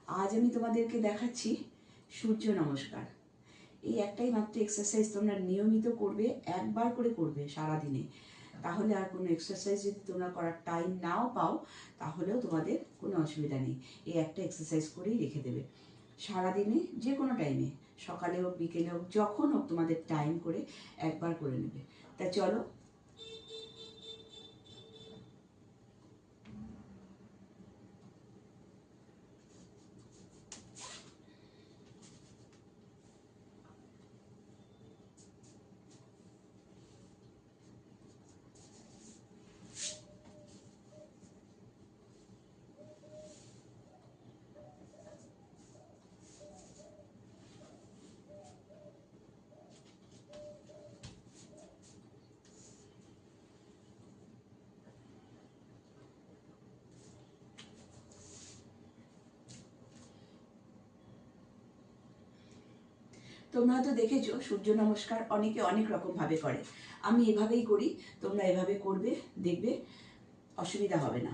আজ আমি তোমাদেরকে দেখাচ্ছি সূর্য নমস্কার। এই একটাই মাত্র এক্সারসাইজ তোমরা নিয়মিত করবে, একবার করে করবে সারাদিনে। তাহলে আর কোনো এক্সারসাইজ যদি তোমরা করার টাইম নাও পাও তাহলেও তোমাদের কোনো অসুবিধা নেই, এই একটা এক্সারসাইজ করেই রেখে দেবে। সারাদিনে যে কোনো টাইমে, সকালে হোক বিকেলে হোক, যখন হোক তোমাদের টাইম করে একবার করে নেবে। তা চলো তোমরা হয়তো দেখেছো সূর্য নমস্কার অনেকে অনেক রকম ভাবে করে। আমি এভাবেই করি, তোমরা এভাবে করবে, দেখবে অসুবিধা হবে না।